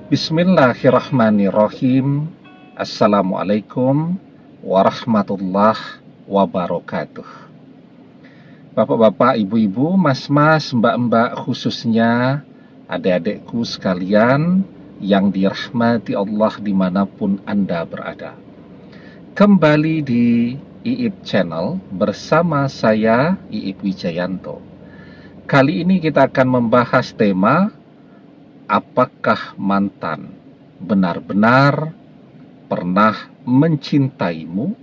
Bismillahirrahmanirrahim. Assalamualaikum warahmatullahi wabarakatuh. Bapak-bapak, ibu-ibu, mas-mas, mbak-mbak, khususnya adik-adikku sekalian yang dirahmati Allah dimanapun Anda berada. Kembali di IIP Channel bersama saya, IIP Wijayanto. Kali ini kita akan membahas tema, apakah mantan benar-benar pernah mencintaimu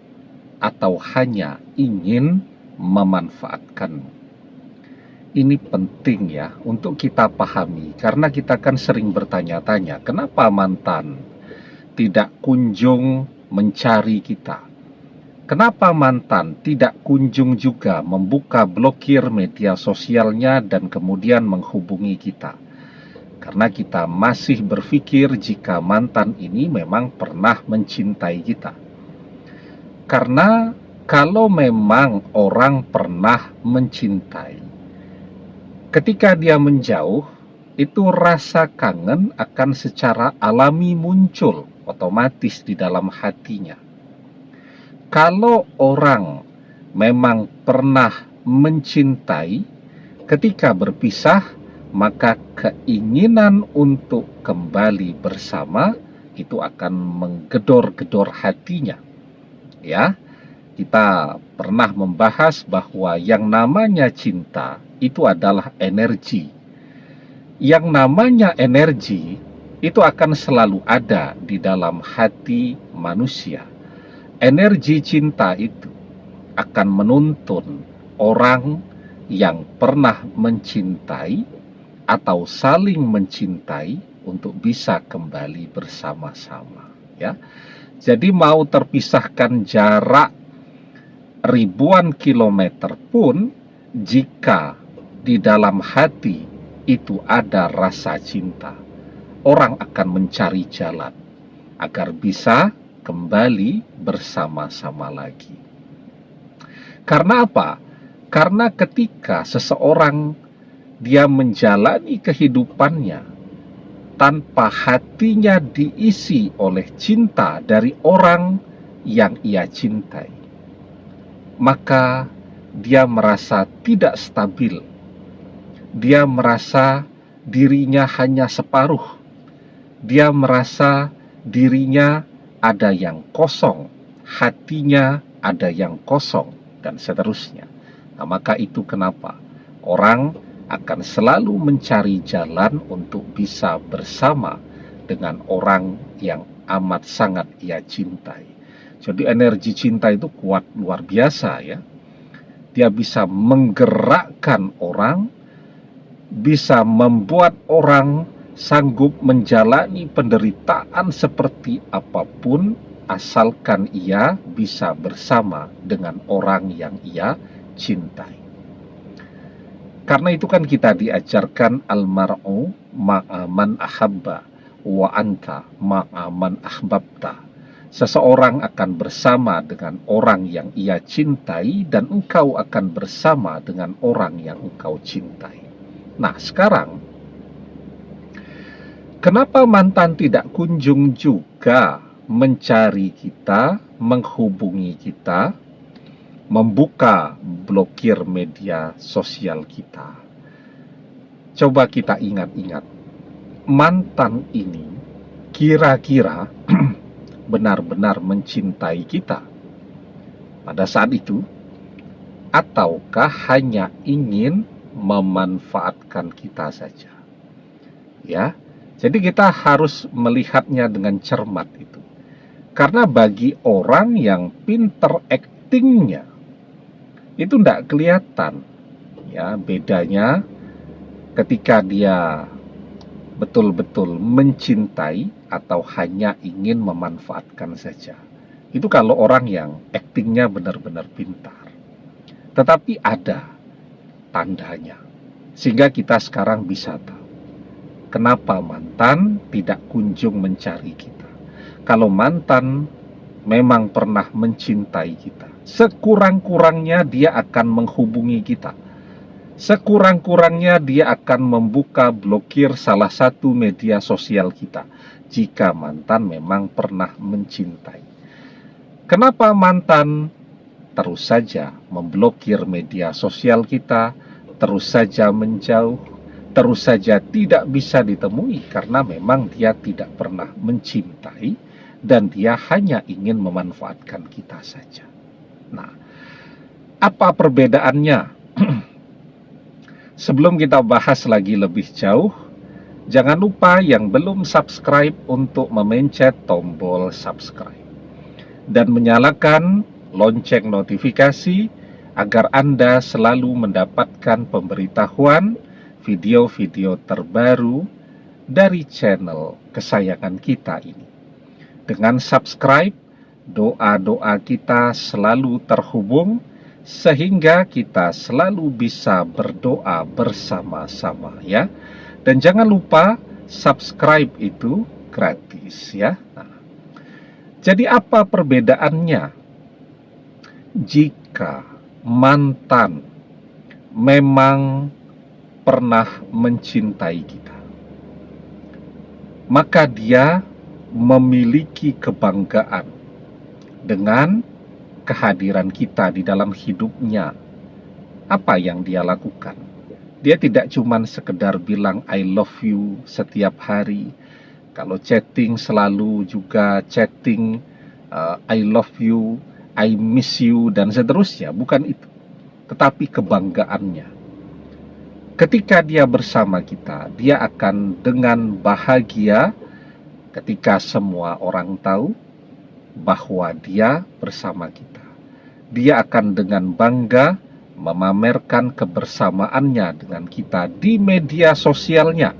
atau hanya ingin memanfaatkanmu? Ini penting ya untuk kita pahami, karena kita kan sering bertanya-tanya, kenapa mantan tidak kunjung mencari kita? Kenapa mantan tidak kunjung juga membuka blokir media sosialnya dan kemudian menghubungi kita? Karena kita masih berpikir jika mantan ini memang pernah mencintai kita. Karena kalau memang orang pernah mencintai, ketika dia menjauh, itu rasa kangen akan secara alami muncul otomatis di dalam hatinya. Kalau orang memang pernah mencintai, ketika berpisah, maka keinginan untuk kembali bersama itu akan menggedor-gedor hatinya. Ya, kita pernah membahas bahwa yang namanya cinta itu adalah energi. Yang namanya energi itu akan selalu ada di dalam hati manusia. Energi cinta itu akan menuntun orang yang pernah mencintai atau saling mencintai untuk bisa kembali bersama-sama, ya. Jadi mau terpisahkan jarak ribuan kilometer pun, jika di dalam hati itu ada rasa cinta, orang akan mencari jalan agar bisa kembali bersama-sama lagi. Karena apa? Karena ketika seseorang dia menjalani kehidupannya tanpa hatinya diisi oleh cinta dari orang yang ia cintai, maka dia merasa tidak stabil. Dia merasa dirinya hanya separuh. Dia merasa dirinya ada yang kosong, hatinya ada yang kosong, dan seterusnya. Nah, maka itu kenapa orang akan selalu mencari jalan untuk bisa bersama dengan orang yang amat sangat ia cintai. Jadi energi cinta itu kuat luar biasa ya. Dia bisa menggerakkan orang, bisa membuat orang sanggup menjalani penderitaan seperti apapun, asalkan ia bisa bersama dengan orang yang ia cintai. Karena itu kan kita diajarkan almar'u ma'aman ahabba wa anta ma'aman ahbabta. Seseorang akan bersama dengan orang yang ia cintai dan engkau akan bersama dengan orang yang engkau cintai. Nah, sekarang kenapa mantan tidak kunjung juga mencari kita, menghubungi kita, membuka blokir media sosial kita? Coba kita ingat-ingat, mantan ini kira-kira benar-benar mencintai kita pada saat itu, ataukah hanya ingin memanfaatkan kita saja? Ya, jadi kita harus melihatnya dengan cermat itu. Karena bagi orang yang pinter actingnya, itu tidak kelihatan ya bedanya ketika dia betul-betul mencintai atau hanya ingin memanfaatkan saja. Itu kalau orang yang actingnya benar-benar pintar. Tetapi ada tandanya, sehingga kita sekarang bisa tahu kenapa mantan tidak kunjung mencari kita. Kalau mantan memang pernah mencintai kita, sekurang-kurangnya dia akan menghubungi kita. sekurang-kurangnya dia akan membuka blokir salah satu media sosial kita jika mantan memang pernah mencintai. Kenapa mantan terus saja memblokir media sosial kita, terus saja menjauh, terus saja tidak bisa ditemui? Karena memang dia tidak pernah mencintai dan dia hanya ingin memanfaatkan kita saja. Nah, apa perbedaannya? Sebelum kita bahas lagi lebih jauh, jangan lupa yang belum subscribe untuk memencet tombol subscribe dan menyalakan lonceng notifikasi agar Anda selalu mendapatkan pemberitahuan video-video terbaru dari channel kesayangan kita ini. Dengan subscribe, doa-doa kita selalu terhubung sehingga kita selalu bisa berdoa bersama-sama ya. Dan jangan lupa subscribe itu gratis ya. Nah, jadi apa perbedaannya jika mantan memang pernah mencintai kita? Maka dia memiliki kebanggaan dengan kehadiran kita di dalam hidupnya. Apa yang dia lakukan? Dia tidak cuma sekedar bilang I love you setiap hari. Kalau chatting selalu juga chatting I love you, I miss you, dan seterusnya. Bukan itu. Tetapi kebanggaannya. Ketika dia bersama kita, dia akan dengan bahagia ketika semua orang tahu bahwa dia bersama kita. Dia akan dengan bangga memamerkan kebersamaannya dengan kita di media sosialnya.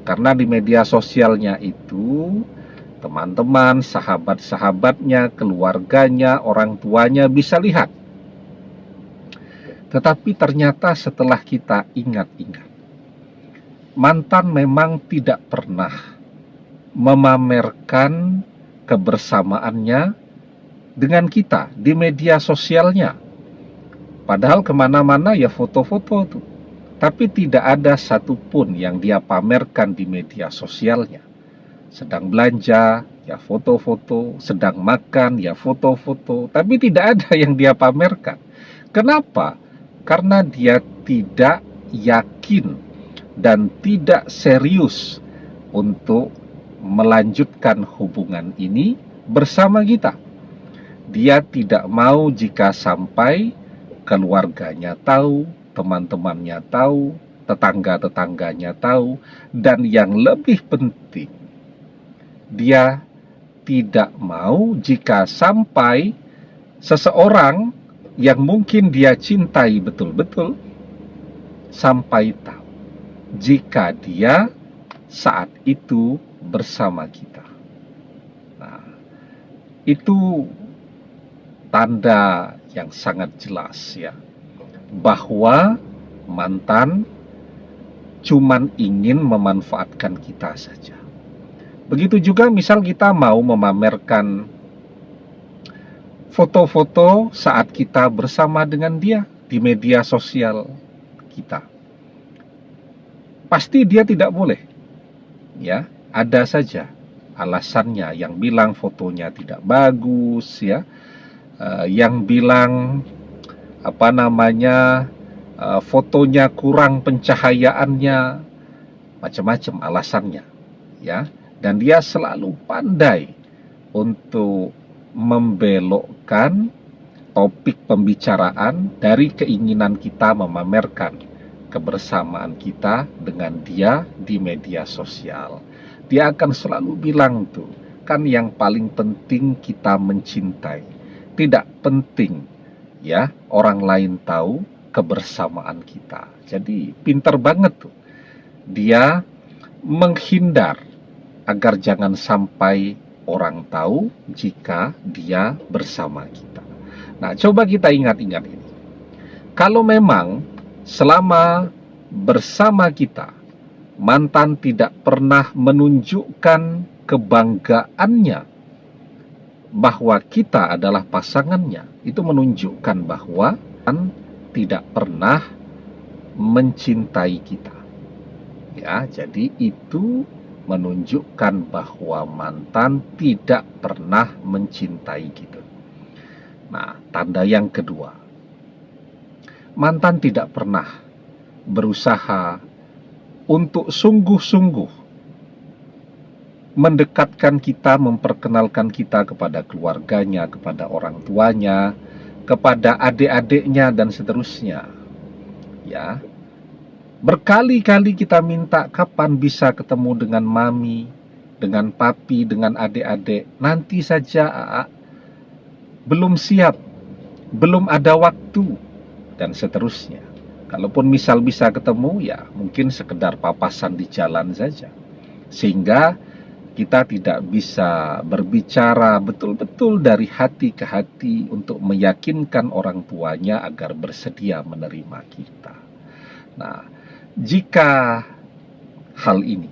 Karena di media sosialnya itu, teman-teman, sahabat-sahabatnya, keluarganya, orang tuanya bisa lihat. Tetapi ternyata setelah kita ingat-ingat, mantan memang tidak pernah memamerkan kebersamaannya dengan kita di media sosialnya. Padahal kemana-mana ya foto-foto tuh. Tapi tidak ada satupun yang dia pamerkan di media sosialnya. Sedang belanja, ya foto-foto. Sedang makan, ya foto-foto. Tapi tidak ada yang dia pamerkan. Kenapa? Karena dia tidak yakin dan tidak serius untuk melanjutkan hubungan ini bersama kita. Dia tidak mau jika sampai keluarganya tahu, teman-temannya tahu, tetangga-tetangganya tahu, dan yang lebih penting, dia tidak mau jika sampai seseorang yang mungkin dia cintai betul-betul sampai tahu jika dia saat itu bersama kita. Nah, itu tanda yang sangat jelas ya, bahwa mantan cuman ingin memanfaatkan kita saja. Begitu juga misal kita mau memamerkan foto-foto saat kita bersama dengan dia di media sosial kita. Pasti dia tidak boleh. Ya, ada saja alasannya, yang bilang fotonya tidak bagus ya, yang bilang fotonya kurang pencahayaannya, macam-macam alasannya ya. Dan dia selalu pandai untuk membelokkan topik pembicaraan dari keinginan kita memamerkan kebersamaan kita dengan dia di media sosial. Dia akan selalu bilang tuh, kan yang paling penting kita mencintai. Tidak penting ya orang lain tahu kebersamaan kita. Jadi pintar banget tuh. Dia menghindar agar jangan sampai orang tahu jika dia bersama kita. Nah, coba kita ingat-ingat ini. Kalau memang selama bersama kita, mantan tidak pernah menunjukkan kebanggaannya bahwa kita adalah pasangannya, itu menunjukkan bahwa mantan tidak pernah mencintai kita. Ya, jadi itu menunjukkan bahwa mantan tidak pernah mencintai kita. Nah, tanda yang kedua, mantan tidak pernah berusaha untuk sungguh-sungguh mendekatkan kita, memperkenalkan kita kepada keluarganya, kepada orang tuanya, kepada adik-adiknya, dan seterusnya. Ya, berkali-kali kita minta kapan bisa ketemu dengan mami, dengan papi, dengan adik-adik. Nanti saja, Aa. Belum siap, belum ada waktu, dan seterusnya. Kalaupun misal bisa ketemu, ya mungkin sekedar papasan di jalan saja. Sehingga kita tidak bisa berbicara betul-betul dari hati ke hati untuk meyakinkan orang tuanya agar bersedia menerima kita. Nah, jika hal ini,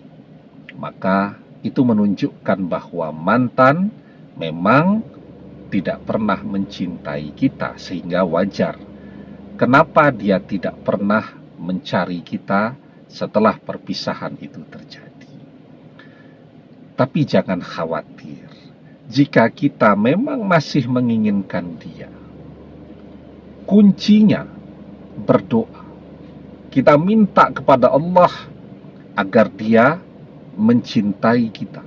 maka itu menunjukkan bahwa mantan memang tidak pernah mencintai kita, sehingga wajar kenapa dia tidak pernah mencari kita setelah perpisahan itu terjadi. Tapi jangan khawatir, jika kita memang masih menginginkan dia, kuncinya berdoa. Kita minta kepada Allah agar dia mencintai kita,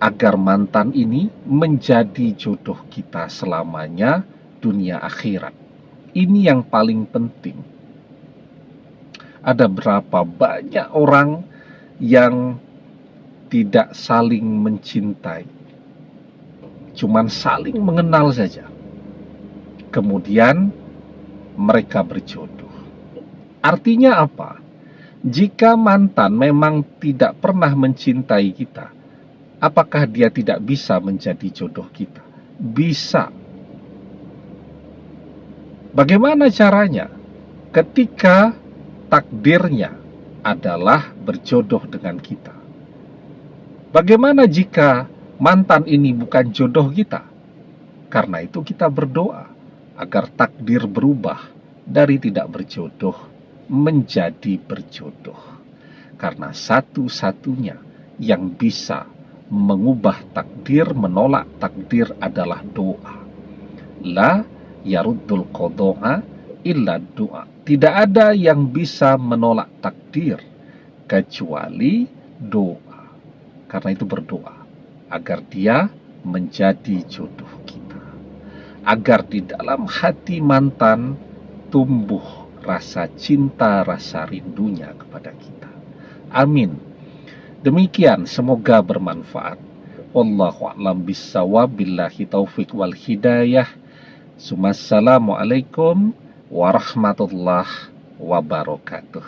agar mantan ini menjadi jodoh kita selamanya dunia akhirat. Ini yang paling penting. Ada berapa banyak orang yang tidak saling mencintai, cuman saling mengenal saja, kemudian mereka berjodoh. Artinya apa? Jika mantan memang tidak pernah mencintai kita, apakah dia tidak bisa menjadi jodoh kita? Bisa. Bagaimana caranya? Ketika takdirnya adalah berjodoh dengan kita. Bagaimana jika mantan ini bukan jodoh kita? Karena itu kita berdoa agar takdir berubah dari tidak berjodoh menjadi berjodoh. Karena satu-satunya yang bisa mengubah takdir, menolak takdir adalah doa. La yaruddul qada'a illa doa. Tidak ada yang bisa menolak takdir kecuali doa. Karena itu berdoa agar dia menjadi jodoh kita, agar di dalam hati mantan tumbuh rasa cinta, rasa rindunya kepada kita. Amin. Demikian, semoga bermanfaat. Wallahu a'lam bissawab, billahi taufik wal hidayah. Assalamualaikum warahmatullahi wabarakatuh.